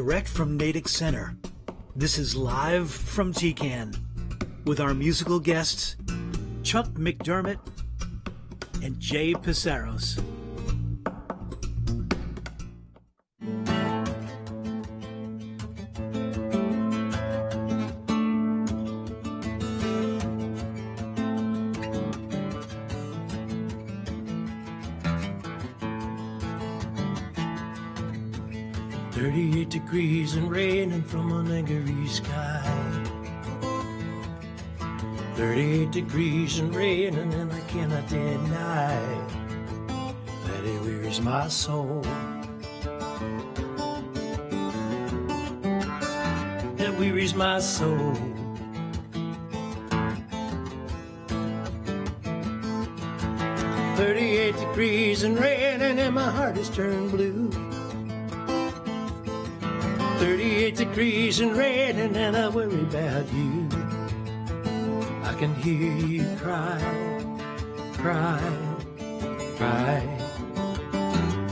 direct from Natick Center. This is live from TCAN with our musical guests, Chuck McDermott and Jay Psaros. Degrees and raining from an angry sky. 38 degrees and raining, and I cannot deny that it wearies my soul. It wearies my soul. "38 degrees and raining, and my heart is turned blue. 38 degrees and raining, and I worry about you. I can hear you cry, cry, cry.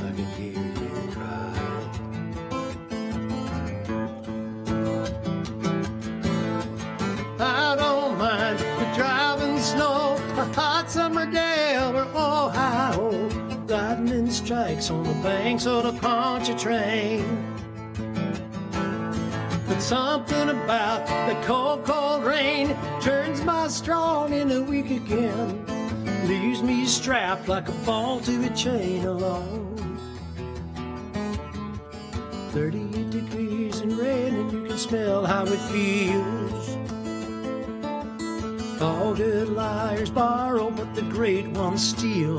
I can hear you cry. I don't mind the driving snow, a hot summer day over Ohio. Lightning strikes on the banks of the Pontchartrain. But something about the cold, cold rain turns my strong into weak again, leaves me strapped like a ball to a chain alone. 38 degrees and rain, and you can smell how it feels. All good liars borrow, but the great ones steal.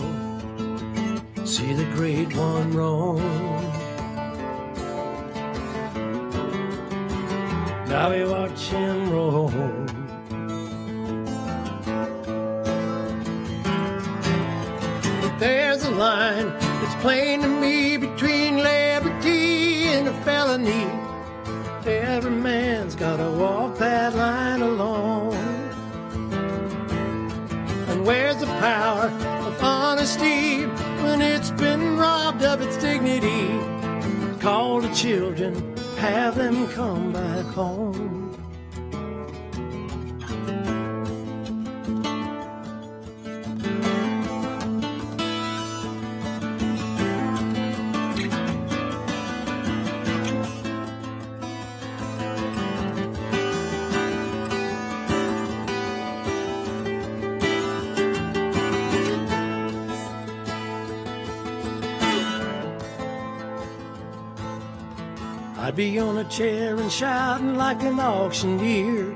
See the great one roam. Now we watch him roll. But there's a line that's plain to me between liberty and a felony. Every man's gotta walk that line alone. And where's the power of honesty when it's been robbed of its dignity? Call the children, have them come back home. I'd be on a chair and shouting like an auctioneer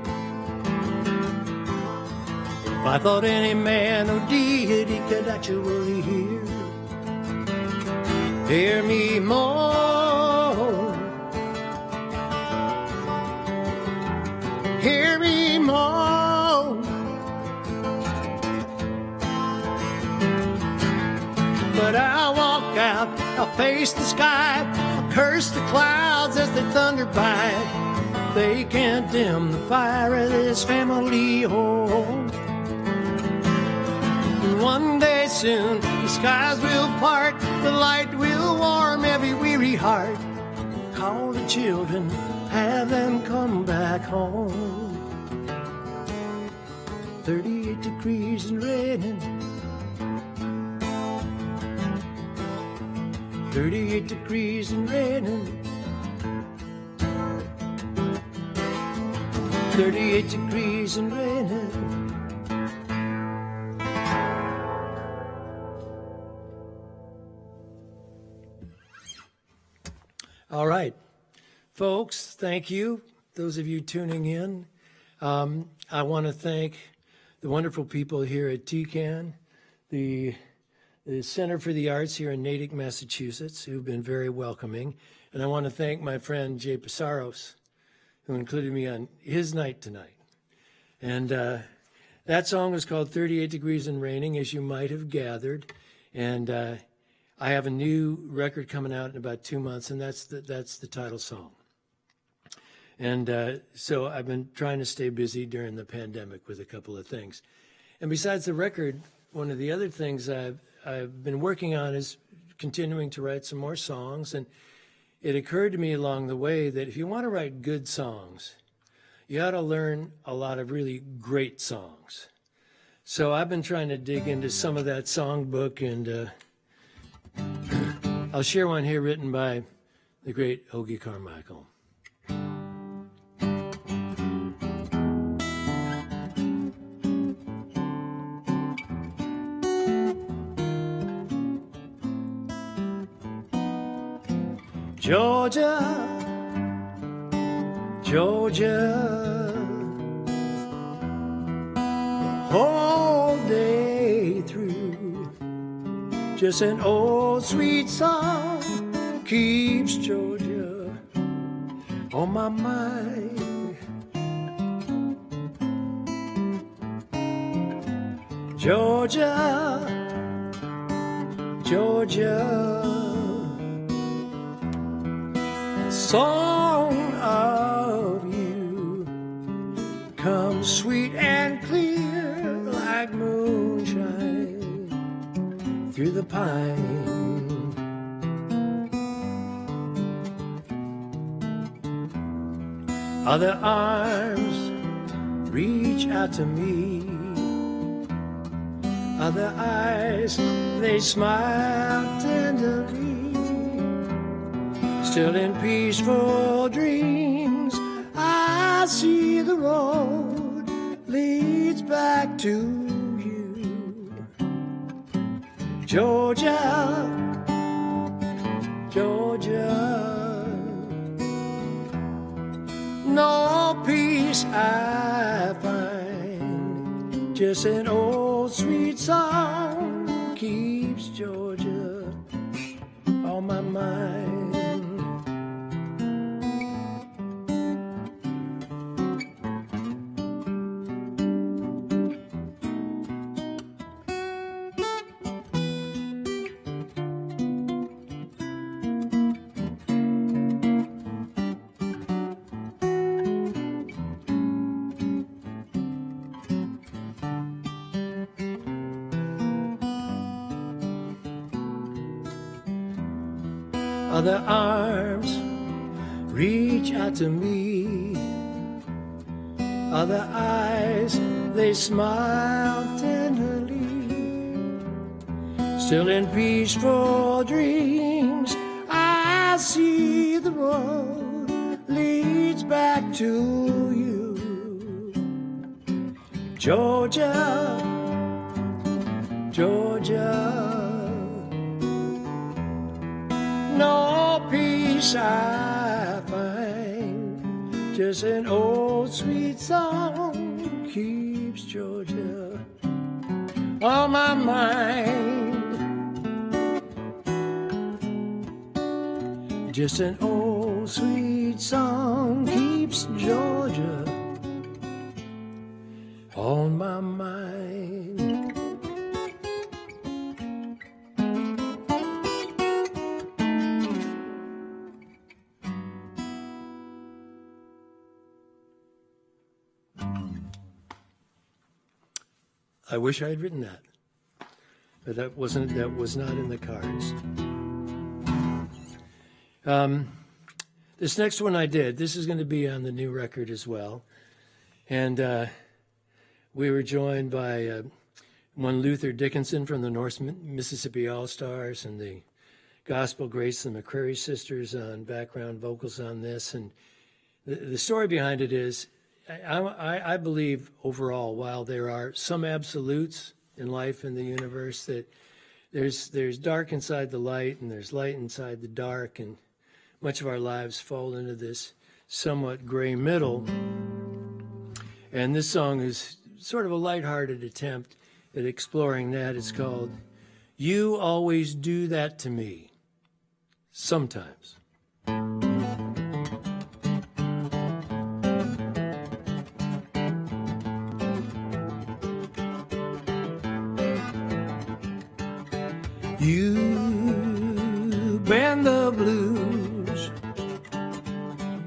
if I thought any man who did he could actually hear. Hear me more, hear me more. But I'll walk out, I'll face the sky, curse the clouds as they thunder by. They can't dim the fire of this family home. And one day soon the skies will part, the light will warm every weary heart. Call the children, have them come back home. 38 degrees and raining, 38 degrees and raining, 38 degrees and raining. All right, folks, thank you. Those of you tuning in, I want to thank the wonderful people here at TCAN, the Center for the Arts here in Natick, Massachusetts, who've been very welcoming. And I want to thank my friend Jay Psaros, who included me on his night tonight. And that song was called 38 Degrees and Raining, as you might have gathered. And I have a new record coming out in about 2 months, and that's the title song. And so I've been trying to stay busy during the pandemic with a couple of things. And besides the record, one of the other things I've been working on is continuing to write some more songs. And it occurred to me along the way that if you want to write good songs, you ought to learn a lot of really great songs. So I've been trying to dig into some of that songbook, and I'll share one here written by the great Hoagy Carmichael. Georgia, Georgia, the whole day through, just an old sweet song keeps Georgia on my mind. Georgia, Georgia, song of you comes sweet and clear like moonshine through the pine. Other arms reach out to me, other eyes, they smile tenderly. Still in peaceful dreams, I see the road leads back to you. Georgia, Georgia, no peace I find, just an old sweet song keeps Georgia on my mind. Other arms reach out to me, other eyes, they smile tenderly. Still in peaceful dreams, I see the road leads back to you. Georgia, Georgia, no peace I find, just an old sweet song keeps Georgia on my mind. Just an old sweet song keeps Georgia on my mind. I wish I had written that, but that was not in the cards. This next one I did. This is going to be on the new record as well, and we were joined by one Luther Dickinson from the North Mississippi All-Stars and the Gospel Grace and the McCrary Sisters on background vocals on this. And the story behind it is, I believe overall, while there are some absolutes in life and the universe, that there's dark inside the light and there's light inside the dark, and much of our lives fall into this somewhat gray middle. And this song is sort of a lighthearted attempt at exploring that. It's called You Always Do That to Me, Sometimes. You bend the blues,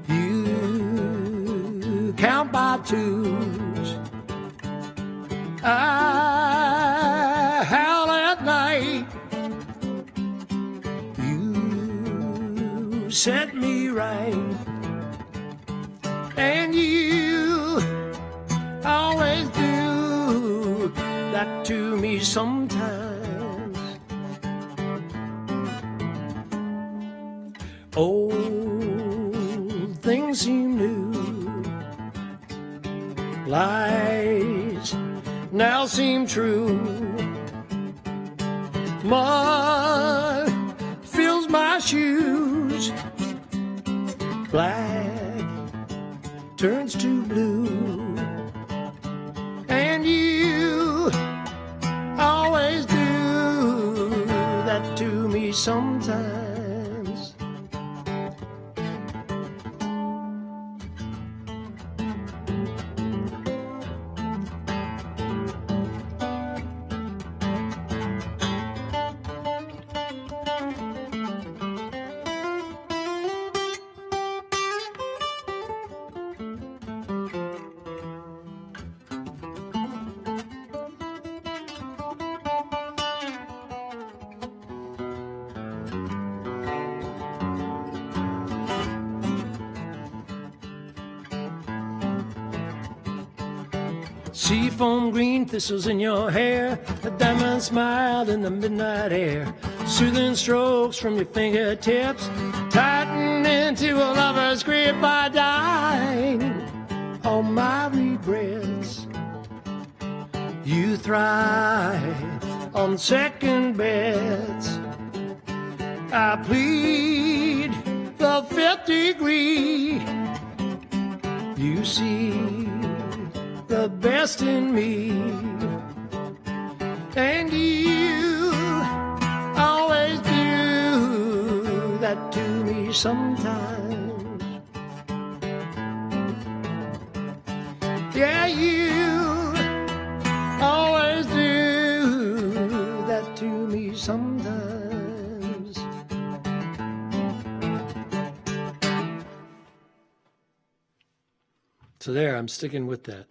you count by twos, I howl at night, you set And you always do that to me sometimes. Old things seem new, lies now seem true. Mud fills my shoes, black turns to blue, and you always do that to me sometimes. Seafoam green thistles in your hair, a diamond smile in the midnight air, soothing strokes from your fingertips, tighten into a lover's grip. I dine on my regrets. You thrive on second bets. I plead the fifth degree. You see the best in me, and you always do that to me sometimes. Yeah, you always do that to me sometimes. So there, I'm sticking with that.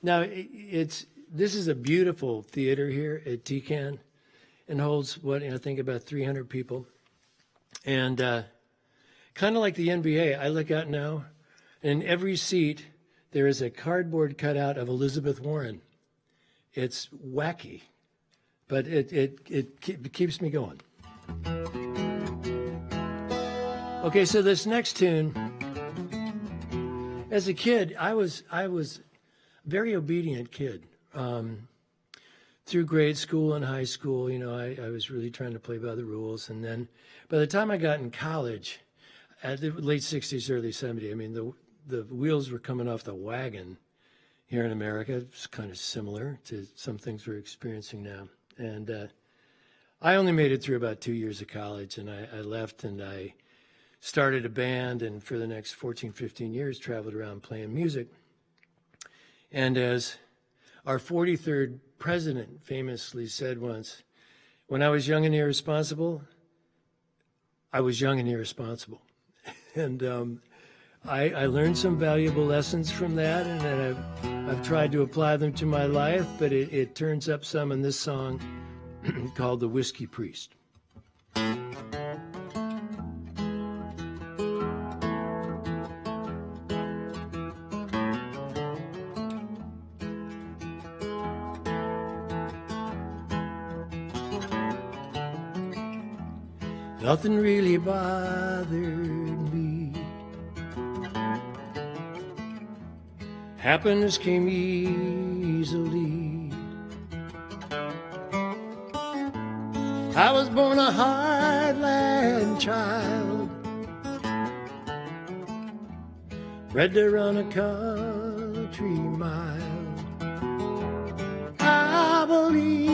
Now, this is a beautiful theater here at TCAN, and holds, I think about 300 people. And kind of like the NBA, I look out now, and in every seat, there is a cardboard cutout of Elizabeth Warren. It's wacky, but it keeps me going. Okay, so this next tune, as a kid, I was very obedient kid. Through grade school and high school, I was really trying to play by the rules. And then by the time I got in college, at the late 60s, early 70s, I mean, the wheels were coming off the wagon here in America. It's kind of similar to some things we're experiencing now. And I only made it through about 2 years of college, and I left, and I started a band, and for the next 14, 15 years, traveled around playing music. And as our 43rd president famously said once, when I was young and irresponsible, I was young and irresponsible. And I learned some valuable lessons from that, and then I've tried to apply them to my life, but it turns up some in this song called The Whiskey Priest. Nothing really bothered me. Happiness came easily. I was born a heartland child, bred to run a country mile. I believed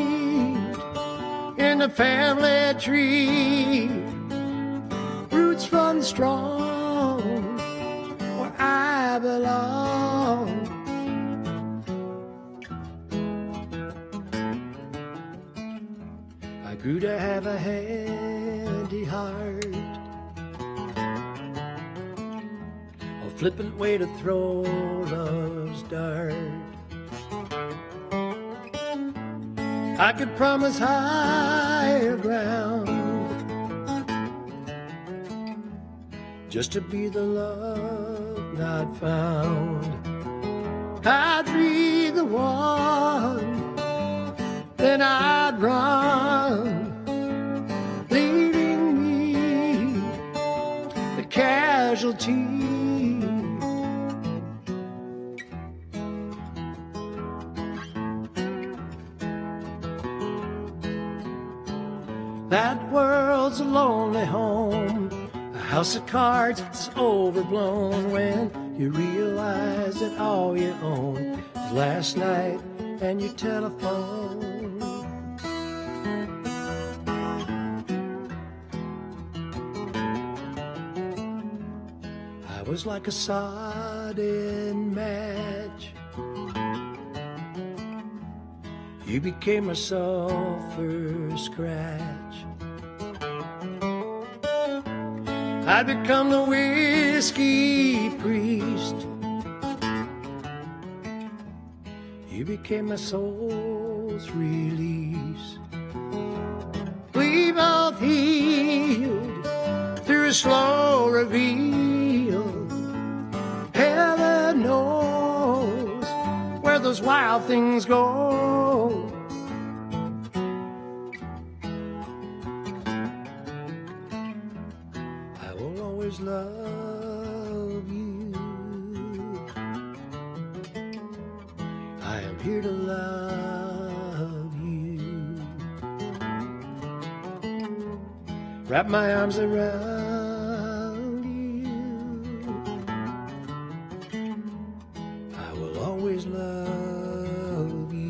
in the family tree, roots run strong where I belong. I grew to have a handy heart, a flippant way to throw love's dart. I could promise higher ground, just to be the love found, I'd be the one, then I'd run, leaving me the casualty. That world's a lonely home, a house of cards that's overblown when you realize that all you own is last night and your telephone. I was like a sodden match. You became my sulfur scratch. I'd become the whiskey priest. You became my soul's release. We both healed through a slow reveal. Heaven knows where those wild things go. I will always love you. I am here to love you. Wrap my arms around you. I will always love you.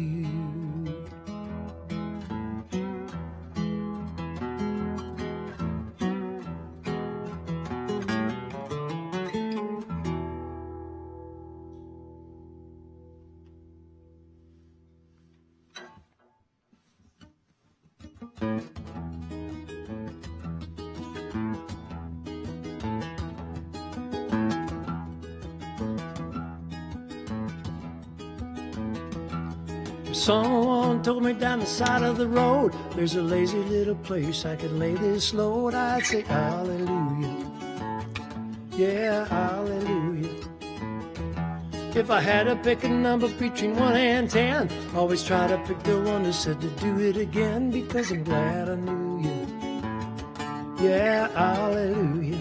If someone told me down the side of the road there's a lazy little place I could lay this load, I'd say hallelujah. Yeah, hallelujah. If I had to pick a number between 1 and 10, always try to pick the one that said to do it again, because I'm glad I knew you. Yeah, hallelujah.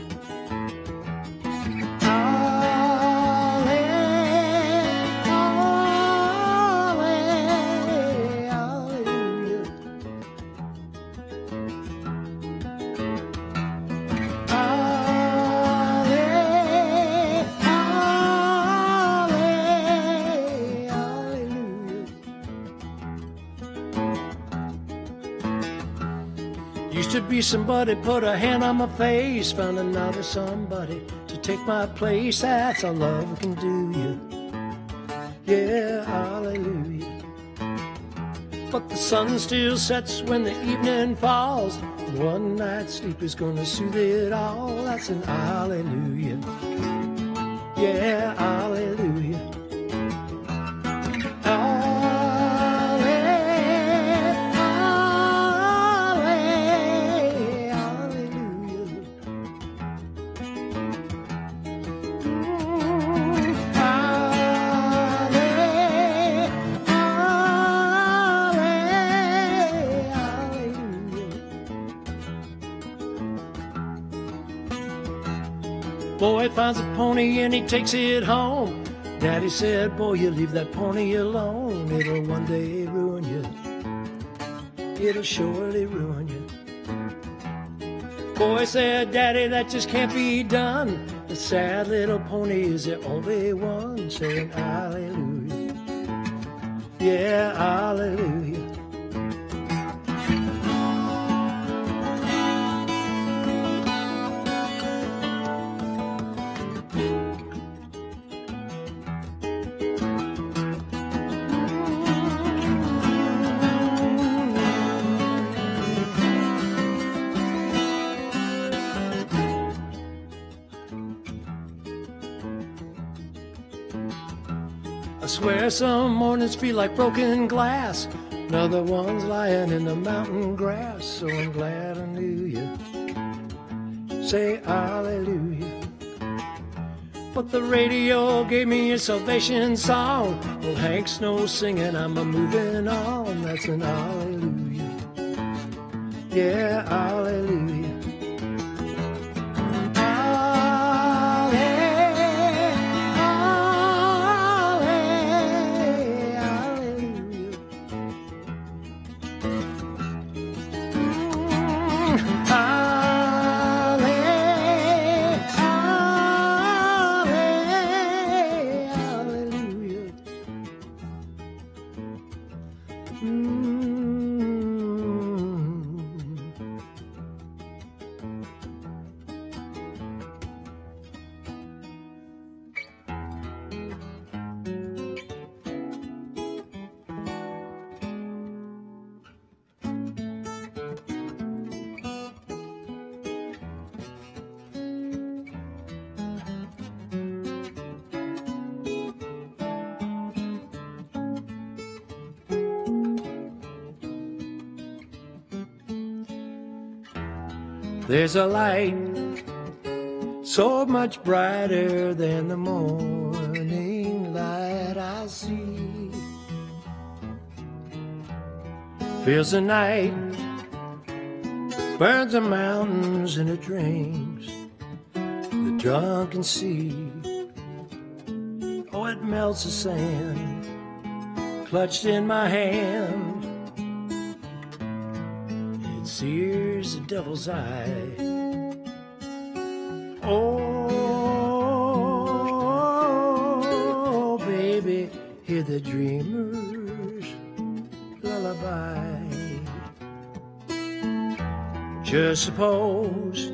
Used to be somebody put a hand on my face, found another somebody to take my place. That's all love can do you. Yeah, hallelujah. But the sun still sets when the evening falls, and one night's sleep is gonna soothe it all. That's an hallelujah. Yeah, hallelujah. Boy finds a pony and he takes it home. Daddy said, boy, you leave that pony alone. It'll one day ruin you. It'll surely ruin you. Boy said, Daddy, that just can't be done. The sad little pony is the only one saying hallelujah. Yeah, hallelujah. I swear some mornings feel like broken glass, and other ones lying in the mountain grass. So I'm glad I knew you. Say hallelujah. but the radio gave me a salvation song. Well, Hank Snow singing, I'm a moving on. That's an hallelujah. Yeah, hallelujah. There's a light so much brighter than the morning light I see. Fills the night, burns the mountains, and it drinks the drunken sea. Oh, it melts the sand, clutched in my hand. Sears the devil's eye. Oh, baby, hear the dreamer's lullaby. Just suppose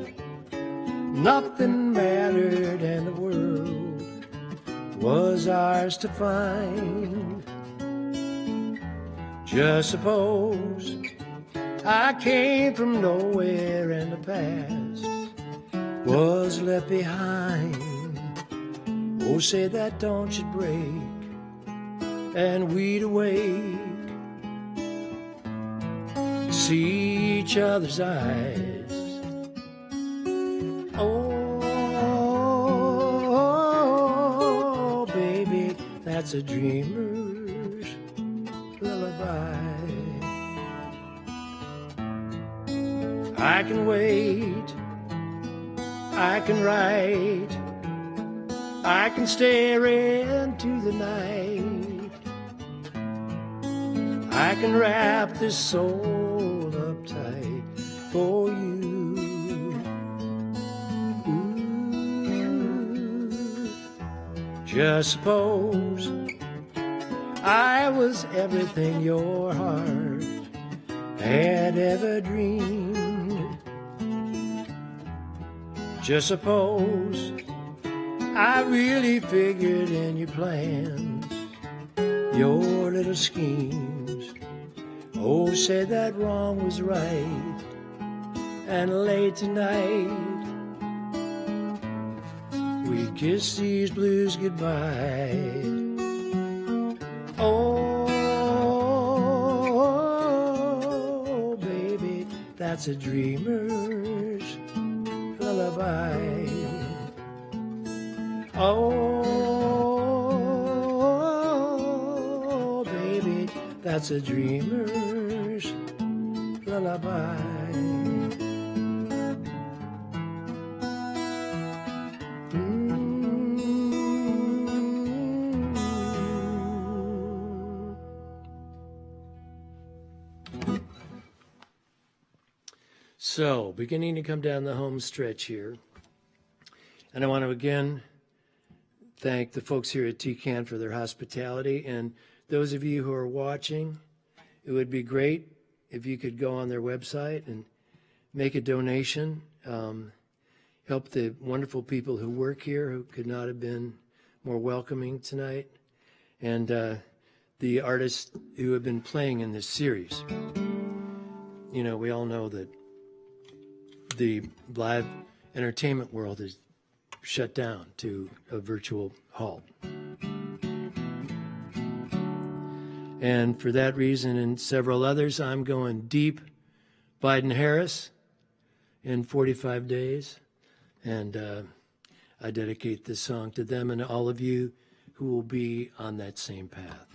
nothing mattered and the world was ours to find. Just suppose I came from nowhere and the past was left behind. Oh, say that dawn should break and we'd awake, see each other's eyes. Oh, baby, that's a dreamer's lullaby. I can wait, I can write, I can stare into the night. I can wrap this soul up tight for you. Ooh. Just suppose I was everything your heart had ever dreamed. Just suppose I really figured in your plans, your little schemes. Oh, said that wrong was right, and late tonight we kiss these blues goodbye. Oh, baby, that's a dreamer's lullaby. Oh, baby, that's a dreamer's lullaby. So, beginning to come down the home stretch here. And I want to again thank the folks here at TCAN for their hospitality. And those of you who are watching, it would be great if you could go on their website and make a donation. Help the wonderful people who work here who could not have been more welcoming tonight. And the artists who have been playing in this series. You know, we all know that the live entertainment world is shut down to a virtual halt. And for that reason and several others, I'm going deep Biden-Harris in 45 days. And I dedicate this song to them and all of you who will be on that same path.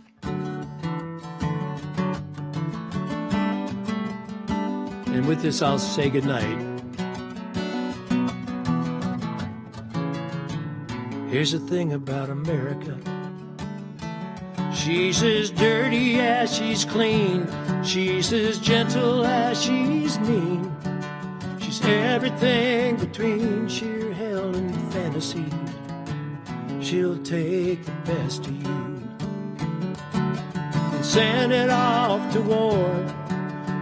And with this, I'll say goodnight. Here's the thing about America. She's as dirty as she's clean. She's as gentle as she's mean. She's everything between sheer hell and fantasy. She'll take the best of you and send it off to war.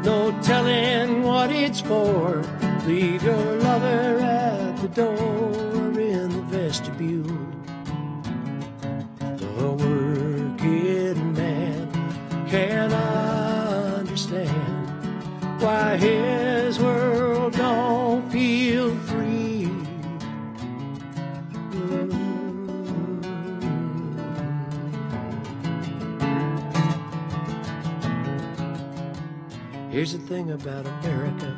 No telling what it's for. Leave your lover at the door in the vestibule. The working man can't understand why his world don't feel free. Here's the thing about America.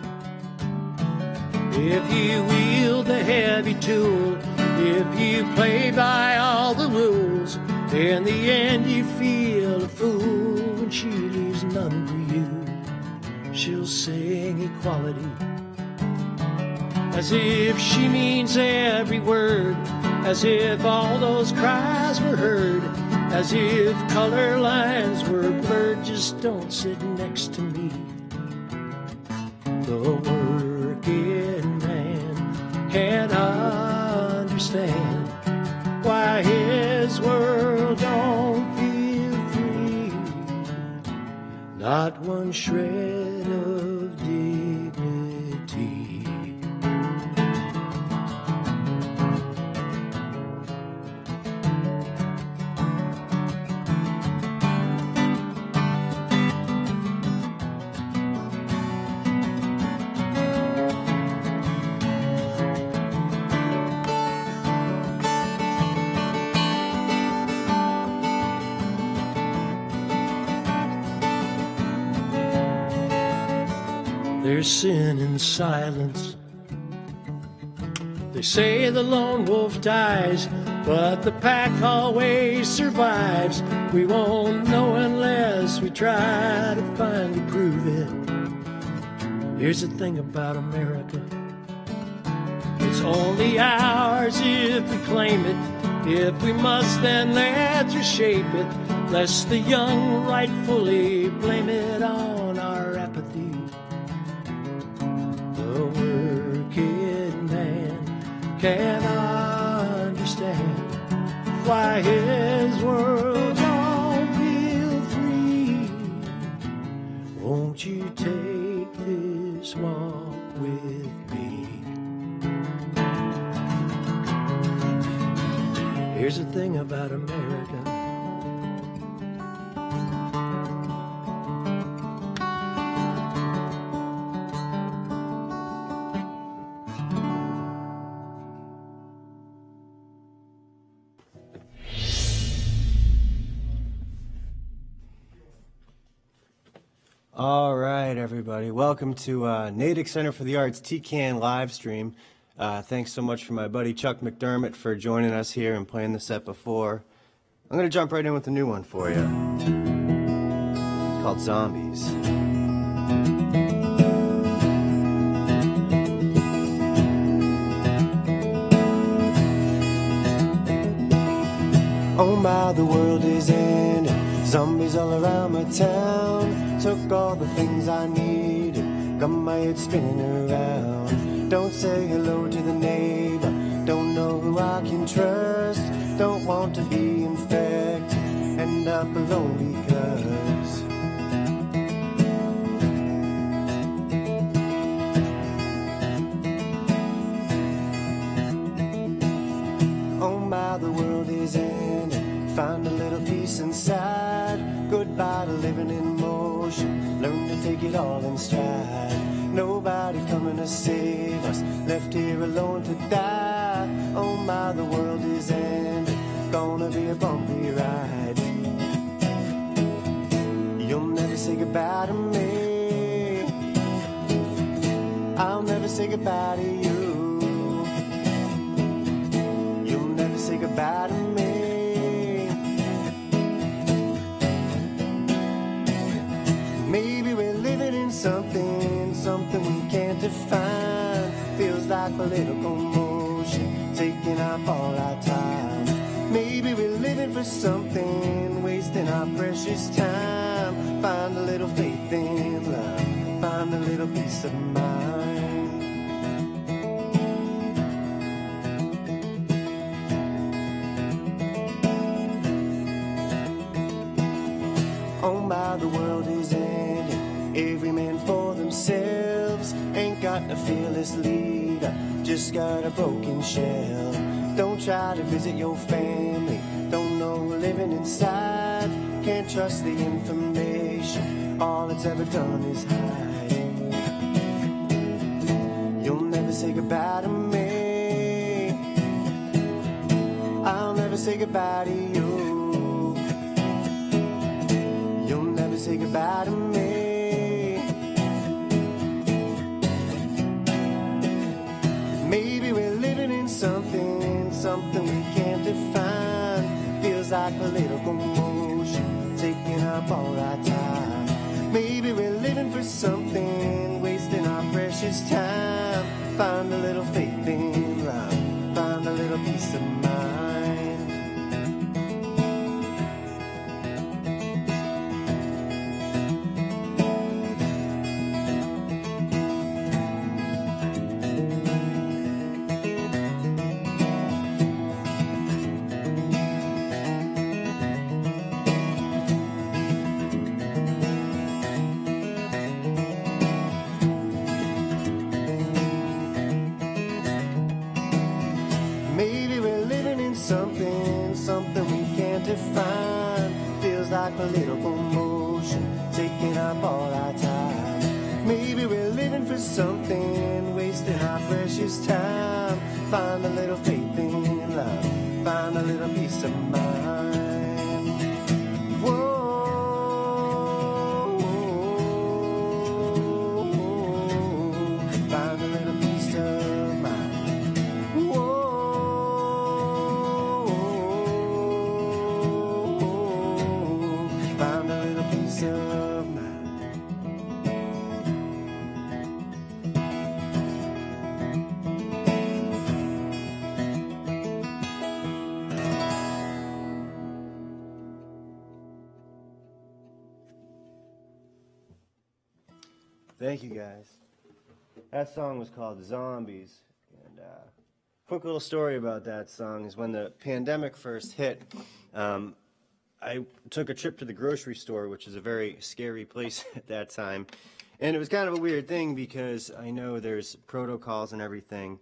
If you wield the heavy tool, if you play by all the rules, in the end you feel a fool when she leaves none for you. She'll sing equality as if she means every word, as if all those cries were heard, as if color lines were blurred. Just don't sit next to me. The working man can't understand why his world don't feel free. Not one shred of dignity. There's sin in silence. They say the lone wolf dies, but the pack always survives. We won't know unless we try to finally prove it. Here's the thing about America. It's only ours if we claim it. If we must, then let's reshape it, lest the young rightfully blame it on our apathy. The working man can't understand why his world don't feel free. Won't you take this walk with me? Here's the thing about America. All right, everybody. Welcome to Natick Center for the Arts TCAN live stream. Thanks so much for my buddy Chuck McDermott for joining us here and playing the set before. I'm going to jump right in with a new one for you. It's called Zombies. Oh my, the world is ending. Zombies all around my town. Took all the things I needed. Got my head spinning around. Don't say hello to the neighbor. Don't know who I can trust. Don't want to be infected. End up alone because oh my, the world is ending. Find a little peace inside. Goodbye to living in motion. Learn to take it all in stride. Nobody coming to save us. Left here alone to die. Oh my, the world is ending. Gonna be a bumpy ride. You'll never say goodbye to me. I'll never say goodbye to you. little commotion, taking up all our time. Maybe we're living for something, wasting our precious time. Find a little faith in love, find a little peace of mind. Oh my, the world is ending, every man for themselves. Ain't got a fearless leader, just got a broken shell. Don't try to visit your family, don't know living inside. Can't trust the information, all it's ever done is hide. You'll never say goodbye to me, I'll never say goodbye to you. You'll never say goodbye to me. Maybe we're living in something, something we can't define. Feels like political motion, taking up all our time. Maybe we're living for something, wasting our precious time. Find a little faith in love, find a little peace of mind. Something we can't define. Feels like political motion, taking up all our time. Maybe we're living for something, wasting our precious time. Find a little faith in love, find a little peace of mind. Whoa, find a little peace of mind. Thank you, guys. That song was called Zombies. And quick little story about that song is when the pandemic first hit, I took a trip to the grocery store, which is a very scary place at that time. And it was kind of a weird thing because I know there's protocols and everything.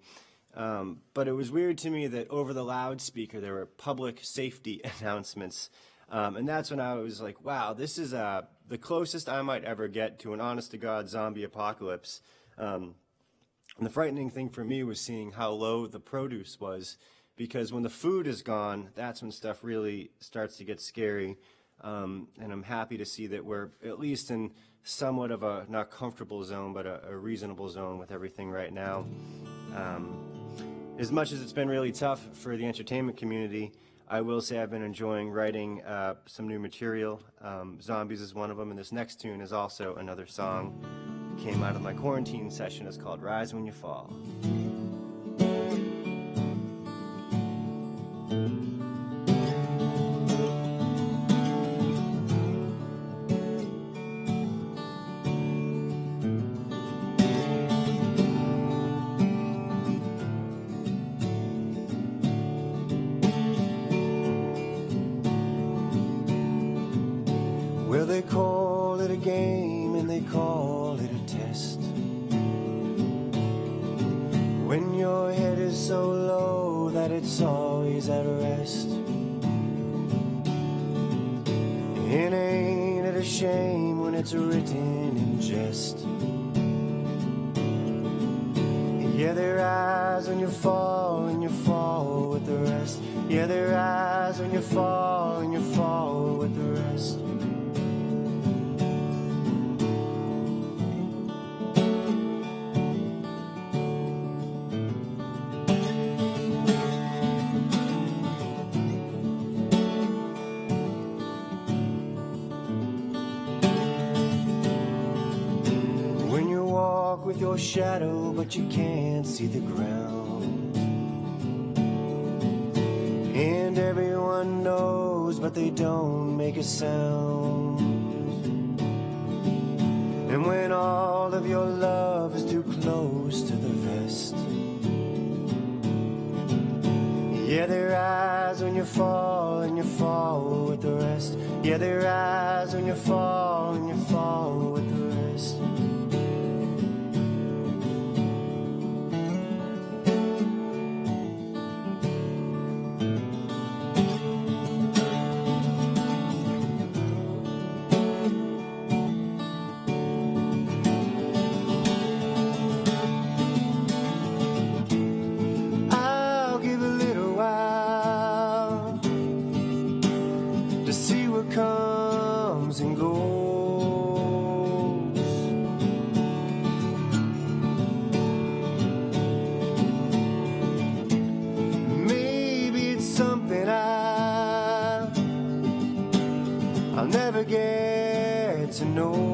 But it was weird to me that over the loudspeaker there were public safety announcements. And that's when I was like, wow, this is the closest I might ever get to an honest-to-God zombie apocalypse. And the frightening thing for me was seeing how low the produce was, because when the food is gone, that's when stuff really starts to get scary. And I'm happy to see that we're at least in somewhat of a not comfortable zone, but a reasonable zone with everything right now. As much as it's been really tough for the entertainment community, I will say I've been enjoying writing some new material. Zombies is one of them, and this next tune is also another song that came out of my quarantine session. It's called Rise When You Fall. Well, they call it a game and they call it a test. When your head is so low that it's always at rest. And ain't it a shame when it's written in jest? Yeah, they rise when you fall and you fall with the rest. Yeah, they rise when you fall and you fall with the rest. With your your shadow, but you can't see the ground. And everyone knows, but they don't make a sound. And when all of your love is too close to the vest, yeah, they rise when you fall, and you fall with the rest. Yeah, they rise when you fall, and you fall with the rest. I'll give a little while to see what comes and goes. Maybe it's something I'll never get to know.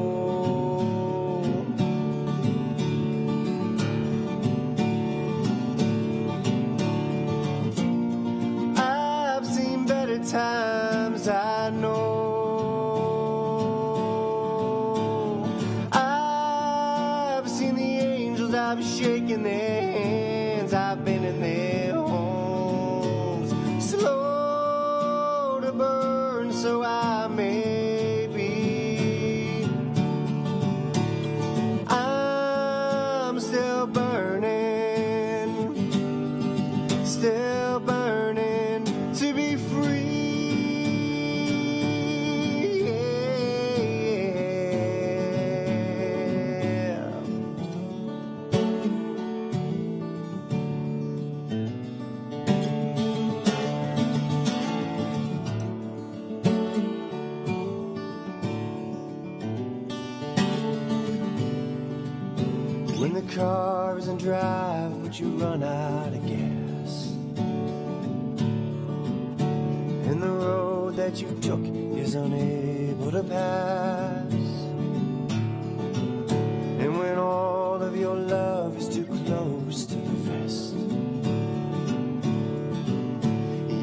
I've seen better times, I know. I've seen the angels, I've shaken their hands, I've been in their homes. Slow to burn, so I may be. I'm still burning to be free. Yeah. When the car isn't drive, but you run out of gas, and the road that you took is unable to pass, and when all of your love is too close to the vest,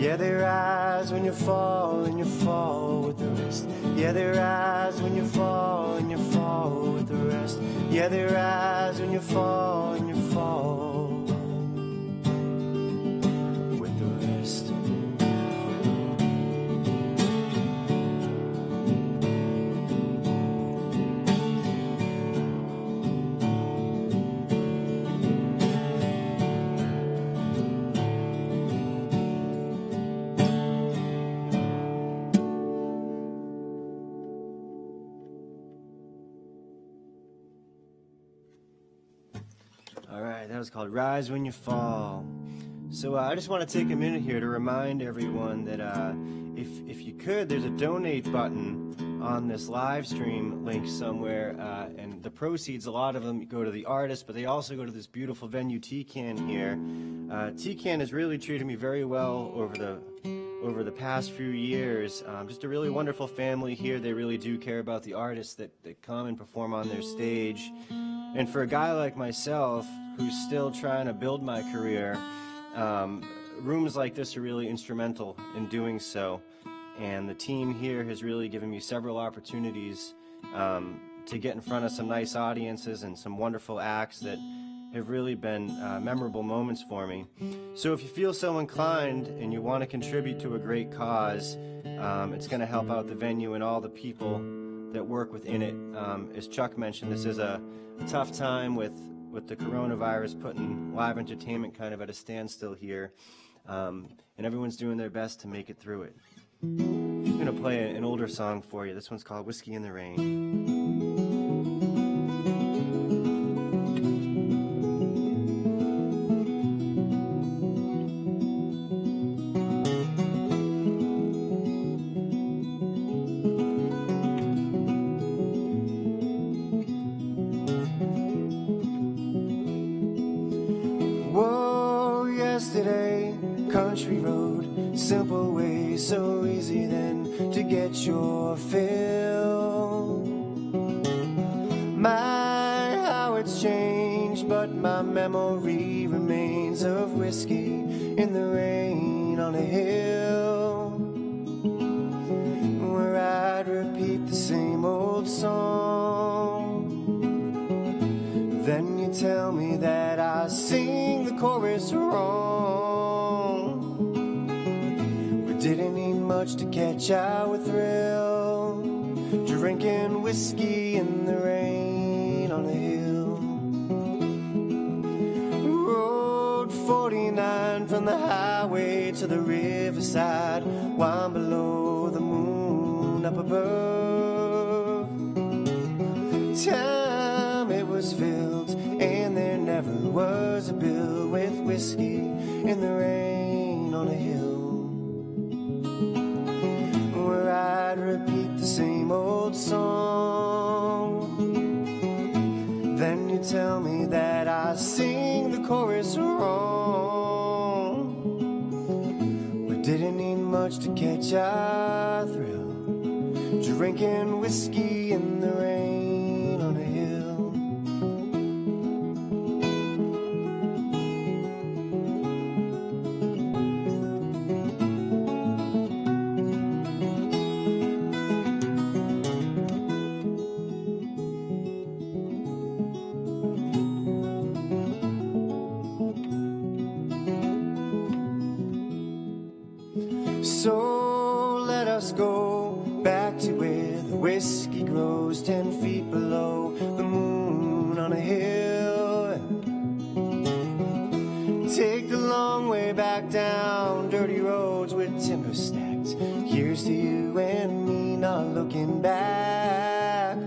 yeah, they rise when you fall, and you fall with the rest. Yeah, they rise when you fall, and you fall with the rest. Yeah, they rise when you fall, and you fall with the rest. All right, that was called Rise When You Fall. So I just want to take a minute here to remind everyone that if you could, there's a donate button on this live stream link somewhere, and the proceeds, a lot of them go to the artist, but they also go to this beautiful venue, TCAN here. TCAN has really treated me very well over the past few years. Just a really wonderful family here. They really do care about the artists that come and perform on their stage. And for a guy like myself, who's still trying to build my career, rooms like this are really instrumental in doing so. And the team here has really given me several opportunities to get in front of some nice audiences and some wonderful acts that have really been memorable moments for me. So if you feel so inclined and you want to contribute to a great cause, it's going to help out the venue and all the people that work within it. As Chuck mentioned, this is a tough time with the coronavirus putting live entertainment kind of at a standstill here, and everyone's doing their best to make it through it. I'm going to play an older song for you. This one's called Whiskey in the Rain. Whoa, yesterday, country road, simple way, so easy then to get your fill. My, how it's changed my memory remains of whiskey in the rain on a hill, where I'd repeat the same old song. Then you tell me that I sing the chorus wrong. We didn't need much to catch our thrill, drinking whiskey in the rain on a hill. Road 49 from the highway to the riverside, wound below the moon up above. Time it was filled, and there never was a bill with whiskey in the rain on a hill, where I'd repeat the same old song. Then you tell me that I sing the chorus wrong. We didn't need much to catch our thrill, drinking whiskey in the rain on a hill. So let us go back to where the whiskey grows 10 feet below the moon on a hill. Take the long way back down dirty roads with timber stacked. Here's to you and me not looking back.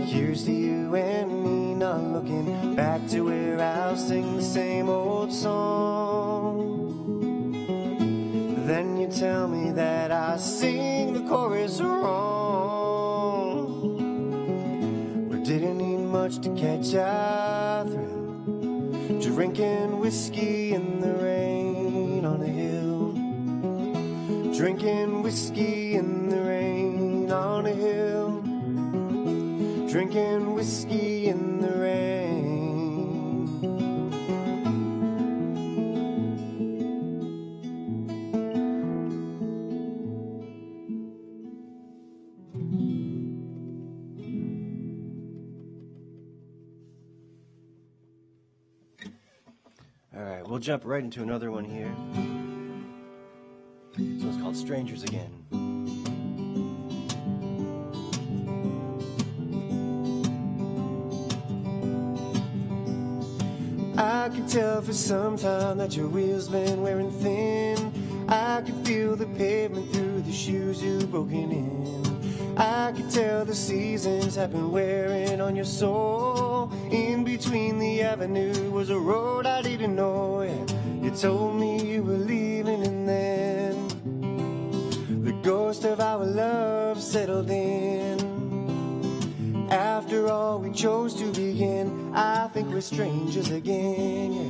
Here's to you and me not looking back to where I'll sing the same old song. Then you tell me that I sing the chorus wrong. We didn't need much to catch our thrill, drinking whiskey in the rain on a hill, drinking whiskey in the rain on a hill, drinking whiskey in the rain. All right, we'll jump right into another one here. This one's called Strangers Again. I can tell for some time that your wheels been wearing thin. I can feel the pavement through the shoes you've broken in. I can tell the seasons have been wearing on your soul. In between the avenue was a road I didn't know. Yeah. You told me you were leaving, and then the ghost of our love settled in. After all we chose to begin, I think we're strangers again.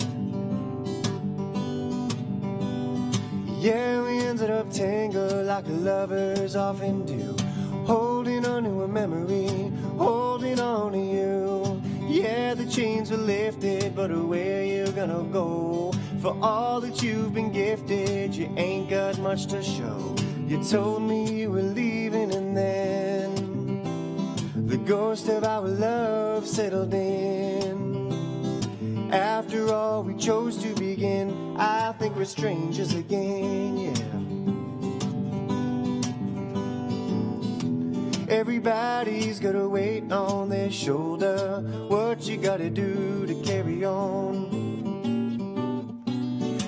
Yeah, we ended up tangled like lovers often do, holding on to a memory, holding on to you. Yeah, the chains were lifted, but where you gonna go? For all that you've been gifted, you ain't got much to show. You told me you were leaving, and then the ghost of our love settled in. After all we chose to begin, I think we're strangers again, yeah. Everybody's got a weight on their shoulder. What you gotta do to carry on?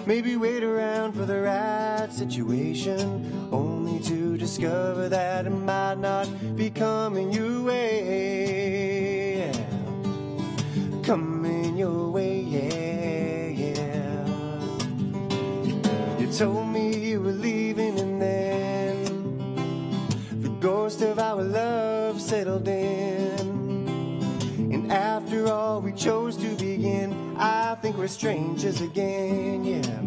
Maybe wait around for the right situation, only to discover that it might not be coming your way. Coming your way, yeah. You told me you were leaving, and then the ghost of our love settled in. And after all we chose to begin, I think we're strangers again, yeah.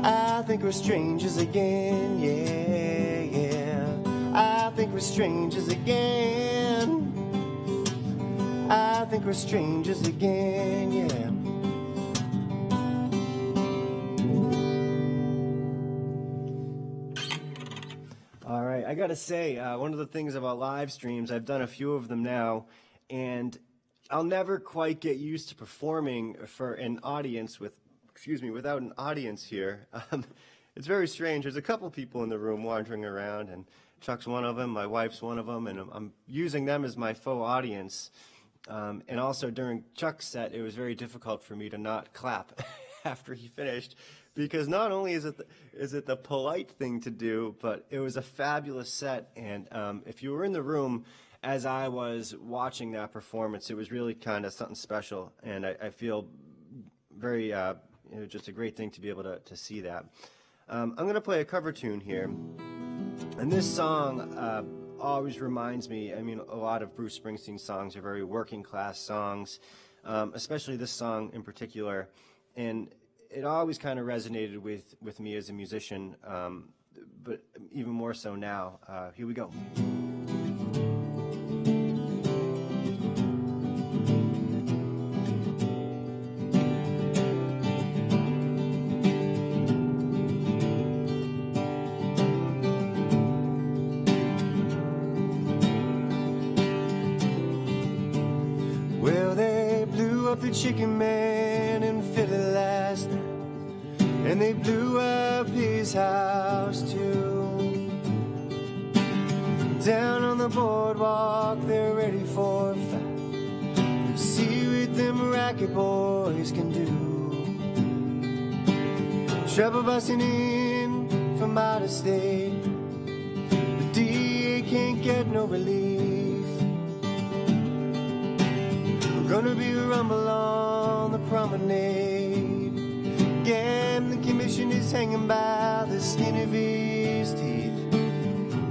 I think we're strangers again, yeah. I think we're strangers again. I think we're strangers again, yeah. All right, I gotta say, one of the things about live streams, I've done a few of them now, and I'll never quite get used to performing for an audience without an audience here. It's very strange. There's a couple people in the room wandering around, and Chuck's one of them, my wife's one of them, and I'm using them as my faux audience. And also during Chuck's set, it was very difficult for me to not clap after he finished, because not only is it the polite thing to do, but it was a fabulous set. And if you were in the room as I was watching that performance, it was really kind of something special. And I feel very, just a great thing to be able to see that. I'm going to play a cover tune here. And this song always reminds me, I mean, a lot of Bruce Springsteen songs are very working class songs, especially this song in particular. And it always kind of resonated with me as a musician, but even more so now. Here we go. Well, they blew up the Chicken Man in Philly last night, and they blew up his house too. Down on the boardwalk, they're ready for a fight. See what them racket boys can do. Trouble busting in from out of state. The DA can't get no relief. Gonna be a rumble on the promenade. Gambling commission is hanging by the skin of his teeth.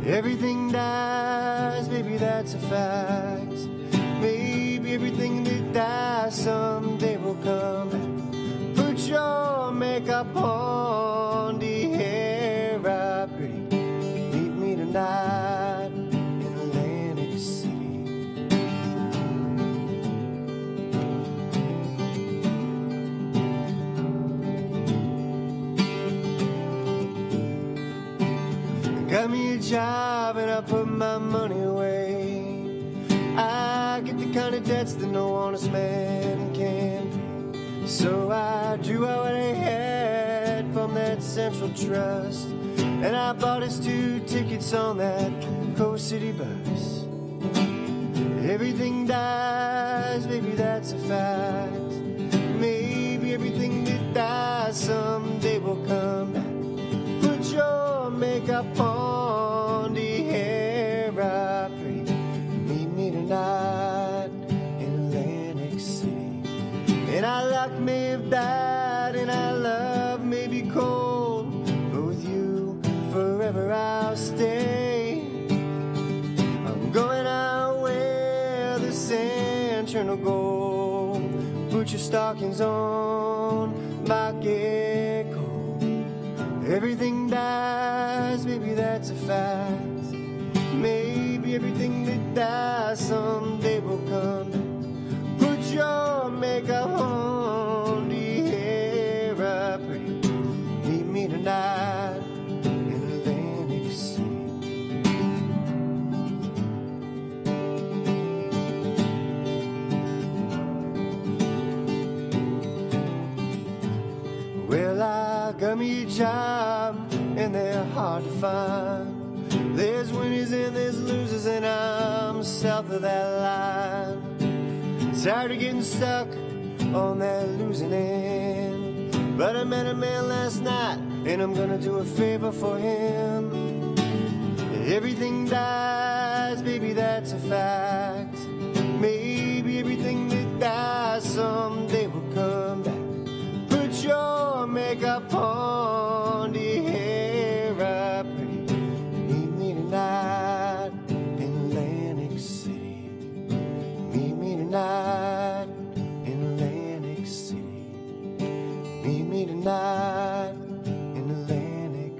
Everything dies, baby, that's a fact. Maybe everything that dies someday will come back. Put your makeup on, the hair up pretty. Meet me tonight in Atlantic City. Got me a job and I put my money away. I get the kind of debts that no honest man can pay. So I drew out what I had from that Central Trust, and I bought us 2 tickets on that Coast City bus. Everything dies, baby, that's a fact. Maybe everything that dies someday will come back. Put your makeup on, the hair up pretty. Meet me tonight in Atlantic City. And our luck may have died, and our love may be cold, but with you forever I'll stay. I'm going out where the sand turn to gold. Put your stockings on, might get cold. Everything dies, baby, that's a fact. Maybe everything that dies someday will come back. Put your makeup on, the hair up pretty. Meet me tonight in Atlantic City. Well, I got me a job, and they're hard to find. There's winners and there's losers, and I'm south of that line. Tired of getting stuck on that losing end. But I met a man last night, and I'm gonna do a favor for him. Everything dies, baby, that's a fact. Maybe everything that dies someday will come back. Put your makeup on, the hair up pretty. Meet me tonight in Atlantic City. Meet me tonight in Atlantic City. Meet me tonight in Atlantic.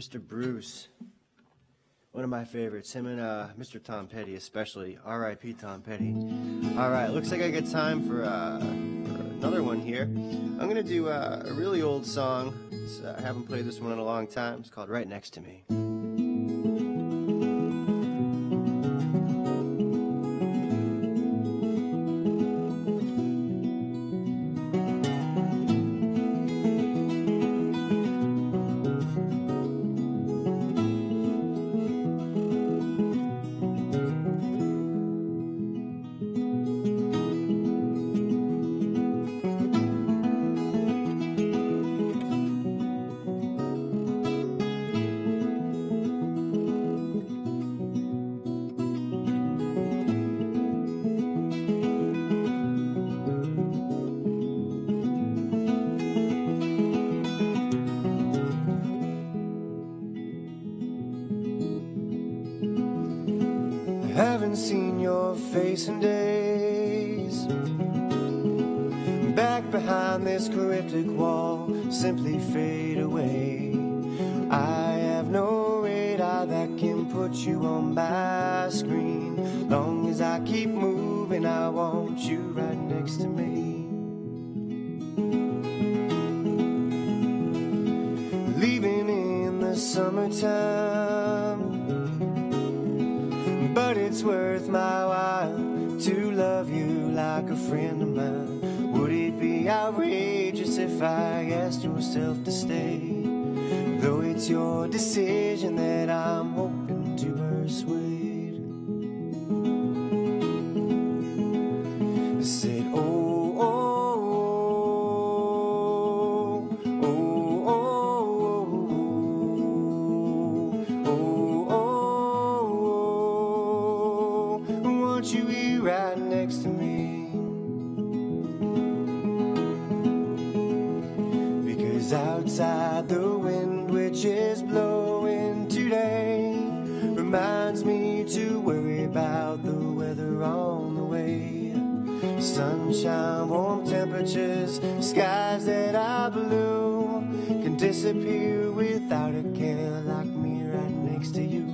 Mr. Bruce. One of my favorites, him and Mr. Tom Petty especially. R.I.P. Tom Petty. All right, looks like I got time for another one here. I'm going to do a really old song. I haven't played this one in a long time. It's called Right Next to Me. Haven't seen your face in days. Back behind this cryptic wall, simply fade away. I have no radar that can put you on my screen. Long as I keep moving, I want you right next to me. Leaving in the summertime, but it's worth my while to love you like a friend of mine. Would it be outrageous if I asked yourself to stay? Though it's your decision that I'm hoping to persuade. I said, oh, oh, oh, oh, oh, oh, oh, oh, want you here right next to me. Because outside the wind which is blowing today reminds me to worry about the weather on the way. Sunshine, warm temperatures, skies that are blue can disappear without a care like me right next to you.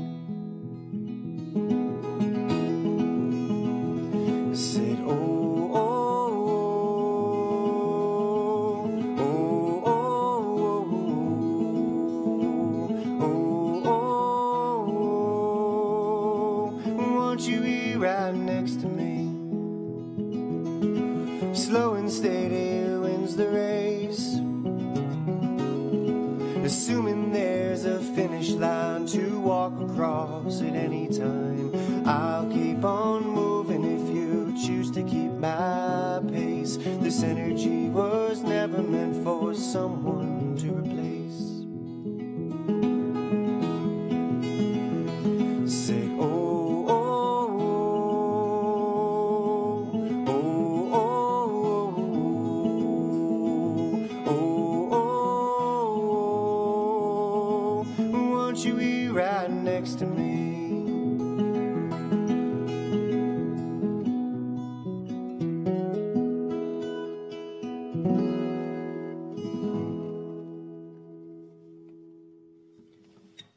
I said, oh, oh, oh, oh, oh, oh, oh, want you here right next to me. Slow and steady wins the race, assuming there's a finish line to walk across at any time. I'll keep on moving if you choose to keep my pace. This energy was never meant for someone to replace. Say, oh, oh, oh, oh, oh, oh, want you here right next to me.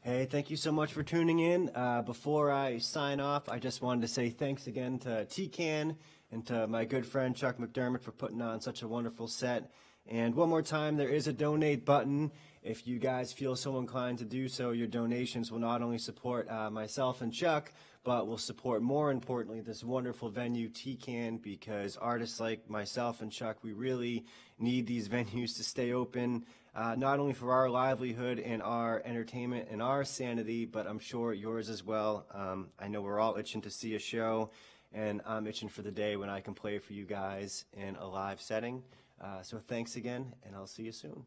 Hey, thank you so much for tuning in. Before I sign off, I just wanted to say thanks again to TCAN and to my good friend Chuck McDermott for putting on such a wonderful set. And one more time, there is a donate button. If you guys feel so inclined to do so, your donations will not only support myself and Chuck, but will support, more importantly, this wonderful venue, TCAN, because artists like myself and Chuck, we really need these venues to stay open, not only for our livelihood and our entertainment and our sanity, but I'm sure yours as well. I know we're all itching to see a show, and I'm itching for the day when I can play for you guys in a live setting. So thanks again, and I'll see you soon.